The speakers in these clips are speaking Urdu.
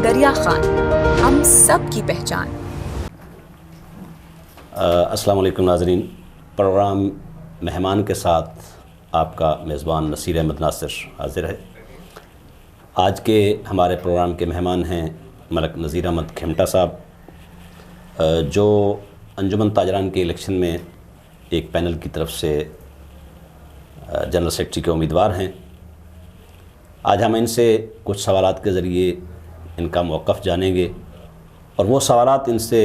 دریا خان، ہم سب کی پہچان۔ السلام علیکم ناظرین، پروگرام مہمان کے ساتھ آپ کا میزبان نصیر احمد ناصر حاضر ہے۔ آج کے ہمارے پروگرام کے مہمان ہیں ملک نذیر احمد کھمٹا صاحب، جو انجمن تاجران کے الیکشن میں ایک پینل کی طرف سے جنرل سیکرٹری کے امیدوار ہیں۔ آج ہم ان سے کچھ سوالات کے ذریعے ان کا موقف جانیں گے اور وہ سوالات ان سے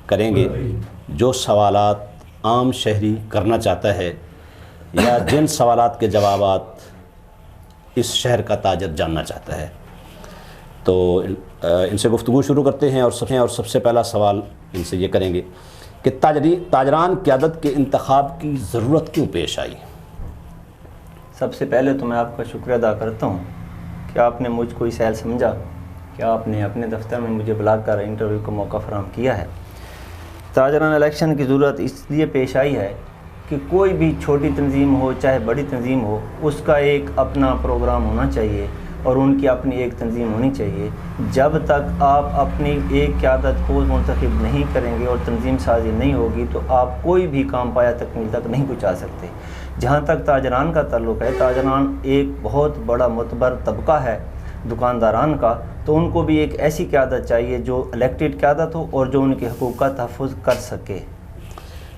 کریں گے جو سوالات عام شہری کرنا چاہتا ہے یا جن سوالات کے جوابات اس شہر کا تاجر جاننا چاہتا ہے۔ تو ان سے گفتگو شروع کرتے ہیں اور سب سے پہلا سوال ان سے یہ کریں گے کہ تاجران قیادت کے انتخاب کی ضرورت کیوں پیش آئی؟ سب سے پہلے تو میں آپ کا شکریہ ادا کرتا ہوں کہ آپ نے مجھ کو اس اہل سمجھا کہ آپ نے اپنے دفتر میں مجھے بلا کر انٹرویو کا موقع فراہم کیا ہے۔ تاجران الیکشن کی ضرورت اس لیے پیش آئی ہے کہ کوئی بھی چھوٹی تنظیم ہو چاہے بڑی تنظیم ہو، اس کا ایک اپنا پروگرام ہونا چاہیے اور ان کی اپنی ایک تنظیم ہونی چاہیے۔ جب تک آپ اپنی ایک قیادت کو منتخب نہیں کریں گے اور تنظیم سازی نہیں ہوگی تو آپ کوئی بھی کام پایا تکمیل تک نہیں پہنچا سکتے۔ جہاں تک تاجران کا تعلق ہے، تاجران ایک بہت بڑا معتبر طبقہ ہے دکانداران کا، تو ان کو بھی ایک ایسی قیادت چاہیے جو الیکٹڈ قیادت ہو اور جو ان کے حقوق کا تحفظ کر سکے۔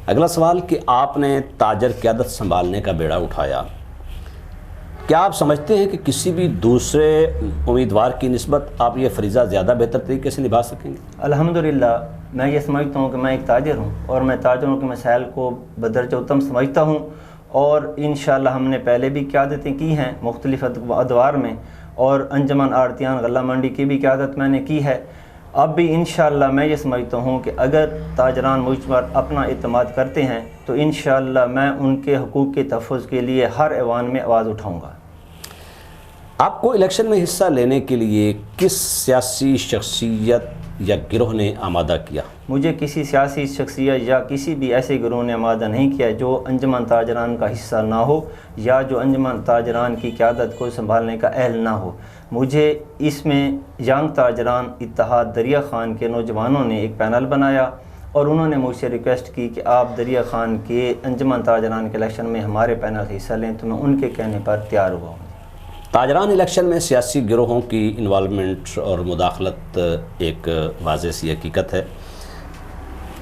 اگلا سوال کہ آپ نے تاجر قیادت سنبھالنے کا بیڑا اٹھایا، کیا آپ سمجھتے ہیں کہ کسی بھی دوسرے امیدوار کی نسبت آپ یہ فریضہ زیادہ بہتر طریقے سے نبھا سکیں گے؟ الحمدللہ میں یہ سمجھتا ہوں کہ میں ایک تاجر ہوں اور میں تاجروں کے مسائل کو بدرجہ اتم سمجھتا ہوں، اور انشاءاللہ ہم نے پہلے بھی قیادتیں کی ہیں مختلف ادوار میں، اور انجمن آڑتیان غلہ منڈی کی بھی قیادت میں نے کی ہے۔ اب بھی انشاءاللہ میں یہ سمجھتا ہوں کہ اگر تاجران مجھ پر اپنا اعتماد کرتے ہیں تو انشاءاللہ میں ان کے حقوق کے تحفظ کے لیے ہر ایوان میں آواز اٹھاؤں گا۔ آپ کو الیکشن میں حصہ لینے کے لیے کس سیاسی شخصیت یا گروہ نے آمادہ کیا؟ مجھے کسی سیاسی شخصیت یا کسی بھی ایسے گروہ نے آمادہ نہیں کیا جو انجمن تاجران کا حصہ نہ ہو یا جو انجمن تاجران کی قیادت کو سنبھالنے کا اہل نہ ہو۔ مجھے اس میں ینگ تاجران اتحاد دریا خان کے نوجوانوں نے ایک پینل بنایا اور انہوں نے مجھ سے ریکویسٹ کی کہ آپ دریا خان کے انجمن تاجران کے الیکشن میں ہمارے پینل سے حصہ لیں، تو میں ان کے کہنے پر تیار ہوا ہوں۔ تاجران الیکشن میں سیاسی گروہوں کی انوالومنٹ اور مداخلت ایک واضح سی حقیقت ہے،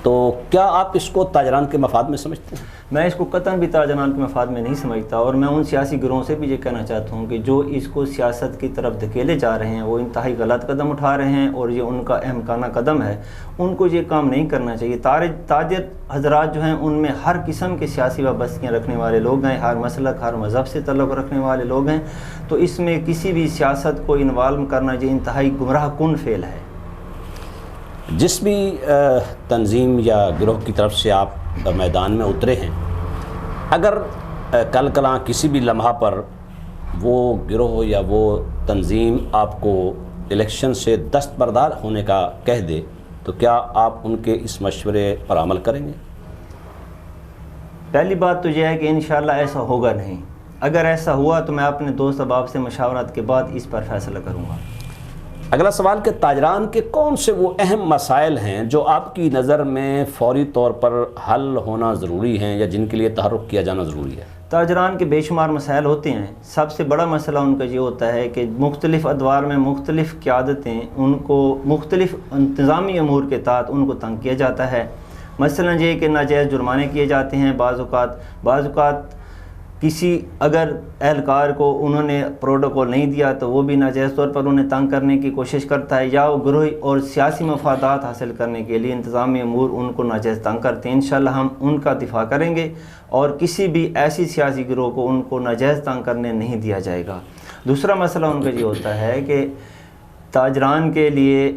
تو کیا آپ اس کو تاجران کے مفاد میں سمجھتے ہیں؟ میں اس کو قطعاً بھی تاجران کے مفاد میں نہیں سمجھتا، اور میں ان سیاسی گروہوں سے بھی یہ کہنا چاہتا ہوں کہ جو اس کو سیاست کی طرف دھکیلے جا رہے ہیں وہ انتہائی غلط قدم اٹھا رہے ہیں اور یہ ان کا احمقانہ قدم ہے۔ ان کو یہ کام نہیں کرنا چاہیے۔ تاجر حضرات جو ہیں ان میں ہر قسم کے سیاسی وابستگیاں رکھنے والے لوگ ہیں، ہر مسلک ہر مذہب سے تعلق رکھنے والے لوگ ہیں، تو اس میں کسی بھی سیاست کو انوالو کرنا یہ انتہائی گمراہ کن فعل ہے۔ جس بھی تنظیم یا گروہ کی طرف سے آپ میدان میں اترے ہیں، اگر کل کلاں کسی بھی لمحہ پر وہ گروہ یا وہ تنظیم آپ کو الیکشن سے دستبردار ہونے کا کہہ دے تو کیا آپ ان کے اس مشورے پر عمل کریں گے؟ پہلی بات تو یہ ہے کہ انشاءاللہ ایسا ہوگا نہیں۔ اگر ایسا ہوا تو میں اپنے دوست احباب سے مشاورت کے بعد اس پر فیصلہ کروں گا۔ اگلا سوال کہ تاجران کے کون سے وہ اہم مسائل ہیں جو آپ کی نظر میں فوری طور پر حل ہونا ضروری ہیں یا جن کے لیے تحرک کیا جانا ضروری ہے؟ تاجران کے بے شمار مسائل ہوتے ہیں۔ سب سے بڑا مسئلہ ان کا یہ ہوتا ہے کہ مختلف ادوار میں مختلف قیادتیں ان کو مختلف انتظامی امور کے تحت ان کو تنگ کیا جاتا ہے۔ مثلا یہ کہ ناجائز جرمانے کیے جاتے ہیں، بعض اوقات کسی اگر اہلکار کو انہوں نے پروٹوکول نہیں دیا تو وہ بھی ناجائز طور پر انہیں تنگ کرنے کی کوشش کرتا ہے، یا وہ گروہی اور سیاسی مفادات حاصل کرنے کے لیے انتظامی امور ان کو ناجائز تنگ کرتے ہیں۔ انشاءاللہ ہم ان کا دفاع کریں گے اور کسی بھی ایسی سیاسی گروہ کو ان کو ناجائز تنگ کرنے نہیں دیا جائے گا۔ دوسرا مسئلہ ان کا یہ ہوتا ہے کہ تاجران کے لیے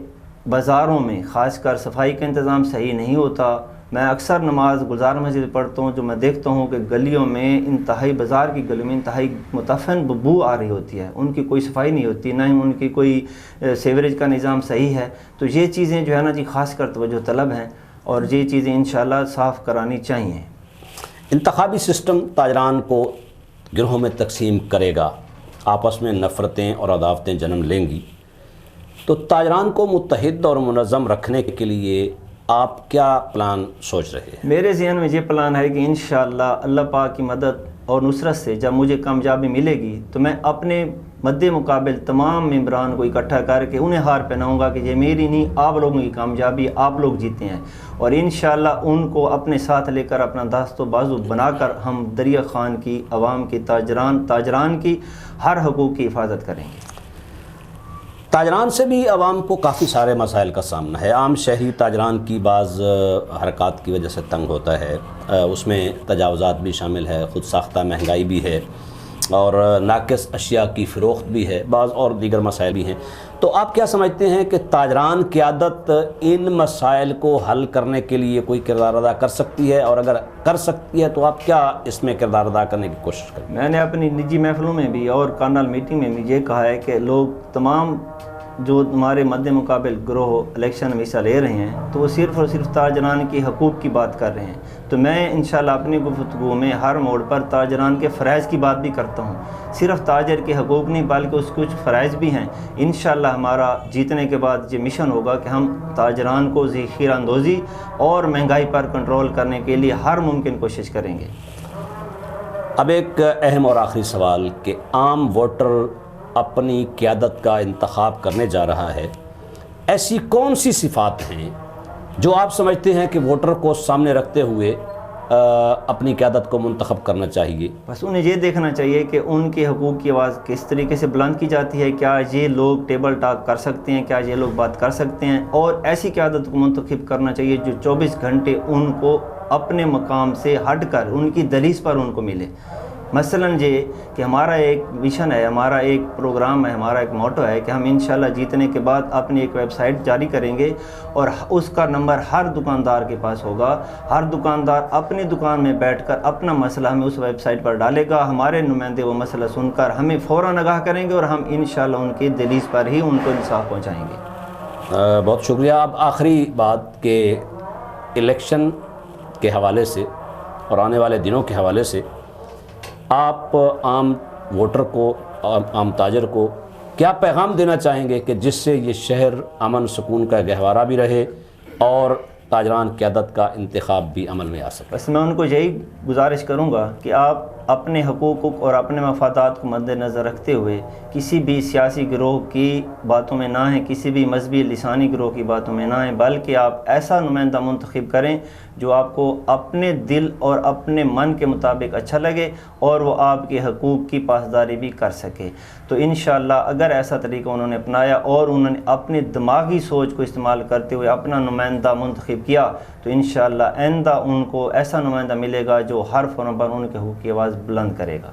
بازاروں میں خاص کر صفائی کا انتظام صحیح نہیں ہوتا۔ میں اکثر نماز گلزار مسجد پڑھتا ہوں، جو میں دیکھتا ہوں کہ گلیوں میں بازار کی گلیوں میں انتہائی متعفن بدبو آ رہی ہوتی ہے، ان کی کوئی صفائی نہیں ہوتی، نہ ہی ان کی کوئی سیوریج کا نظام صحیح ہے۔ تو یہ چیزیں جو ہے نا خاص کر توجہ طلب ہیں اور یہ چیزیں انشاءاللہ صاف کرانی چاہیے۔ انتخابی سسٹم تاجران کو گروہوں میں تقسیم کرے گا، آپس میں نفرتیں اور عداوتیں جنم لیں گی، تو تاجران کو متحد اور منظم رکھنے کے لیے آپ کیا پلان سوچ رہے ہیں؟ میرے ذہن میں یہ پلان ہے کہ انشاءاللہ اللہ پاک کی مدد اور نصرت سے جب مجھے کامیابی ملے گی تو میں اپنے مد مقابل تمام ممبران کو اکٹھا کر کے انہیں ہار پہناؤں گا کہ یہ میری نہیں، آپ لوگوں کی کامیابی، آپ لوگ جیتے ہیں، اور انشاءاللہ ان کو اپنے ساتھ لے کر اپنا دست و بازو بنا کر ہم دریا خان کی عوام کی تاجران کی ہر حقوق کی حفاظت کریں گے۔ تاجران سے بھی عوام کو کافی سارے مسائل کا سامنا ہے۔ عام شہری تاجران کی بعض حرکات کی وجہ سے تنگ ہوتا ہے، اس میں تجاوزات بھی شامل ہے، خود ساختہ مہنگائی بھی ہے، اور ناقص اشیاء کی فروخت بھی ہے، بعض اور دیگر مسائل بھی ہیں۔ تو آپ کیا سمجھتے ہیں کہ تاجران قیادت ان مسائل کو حل کرنے کے لیے کوئی کردار ادا کر سکتی ہے، اور اگر کر سکتی ہے تو آپ کیا اس میں کردار ادا کرنے کی کوشش کریں؟ میں نے اپنی نجی محفلوں میں بھی اور کارنل میٹنگ میں بھی یہ کہا ہے کہ لوگ تمام جو ہمارے مد مقابل گروہ الیکشن میں حصہ لے رہے ہیں تو وہ صرف اور صرف تاجران کی حقوق کی بات کر رہے ہیں، تو میں انشاءاللہ اپنی گفتگو میں ہر موڑ پر تاجران کے فرائض کی بات بھی کرتا ہوں۔ صرف تاجر کے حقوق نہیں بلکہ اس کچھ فرائض بھی ہیں۔ انشاءاللہ ہمارا جیتنے کے بعد یہ مشن ہوگا کہ ہم تاجران کو ذخیرہ اندوزی اور مہنگائی پر کنٹرول کرنے کے لیے ہر ممکن کوشش کریں گے۔ اب ایک اہم اور آخری سوال کہ عام ووٹر اپنی قیادت کا انتخاب کرنے جا رہا ہے، ایسی کون سی صفات ہیں جو آپ سمجھتے ہیں کہ ووٹر کو سامنے رکھتے ہوئے اپنی قیادت کو منتخب کرنا چاہیے؟ بس انہیں یہ دیکھنا چاہیے کہ ان کے حقوق کی آواز کس طریقے سے بلند کی جاتی ہے، کیا یہ لوگ ٹیبل ٹاک کر سکتے ہیں، کیا یہ لوگ بات کر سکتے ہیں، اور ایسی قیادت کو منتخب کرنا چاہیے جو 24 گھنٹے ان کو اپنے مقام سے ہٹ کر ان کی دہلیز پر ان کو ملے۔ مثلاً یہ کہ ہمارا ایک مشن ہے، ہمارا ایک پروگرام ہے، ہمارا ایک موٹو ہے کہ ہم انشاءاللہ جیتنے کے بعد اپنی ایک ویب سائٹ جاری کریں گے، اور اس کا نمبر ہر دکاندار کے پاس ہوگا۔ ہر دکاندار اپنی دکان میں بیٹھ کر اپنا مسئلہ ہمیں اس ویب سائٹ پر ڈالے گا، ہمارے نمائندے وہ مسئلہ سن کر ہمیں فوراً آگاہ کریں گے، اور ہم انشاءاللہ ان کی دہلیز پر ہی ان کو انصاف پہنچائیں گے۔ بہت شکریہ۔ اب آخری بات کہ الیکشن کے حوالے سے اور آنے والے دنوں کے حوالے سے آپ عام ووٹر کو، عام تاجر کو کیا پیغام دینا چاہیں گے کہ جس سے یہ شہر امن سکون کا گہوارہ بھی رہے اور تاجران قیادت کا انتخاب بھی عمل میں آ سکے؟ بس میں ان کو یہی گزارش کروں گا کہ آپ اپنے حقوق اور اپنے مفادات کو مد نظر رکھتے ہوئے کسی بھی سیاسی گروہ کی باتوں میں نہ ہیں، کسی بھی مذہبی لسانی گروہ کی باتوں میں نہ ہیں، بلکہ آپ ایسا نمائندہ منتخب کریں جو آپ کو اپنے دل اور اپنے من کے مطابق اچھا لگے اور وہ آپ کے حقوق کی پاسداری بھی کر سکے۔ تو انشاءاللہ اگر ایسا طریقہ انہوں نے اپنایا اور انہوں نے اپنی دماغی سوچ کو استعمال کرتے ہوئے اپنا نمائندہ منتخب کیا تو انشاءاللہ آئندہ ان کو ایسا نمائندہ ملے گا جو ہر فورم پر ان کے حقوق کی آواز بلند کرے گا۔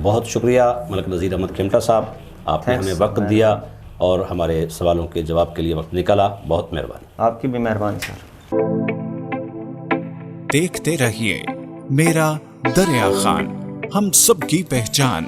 بہت شکریہ ملک نذیر احمد کھمٹا صاحب، آپ نے ہمیں وقت دیا اور ہمارے سوالوں کے جواب کے لیے وقت نکالا، بہت مہربانی۔ آپ کی بھی مہربانی سر۔ دیکھتے رہیے میرا دریا خان، ہم سب کی پہچان۔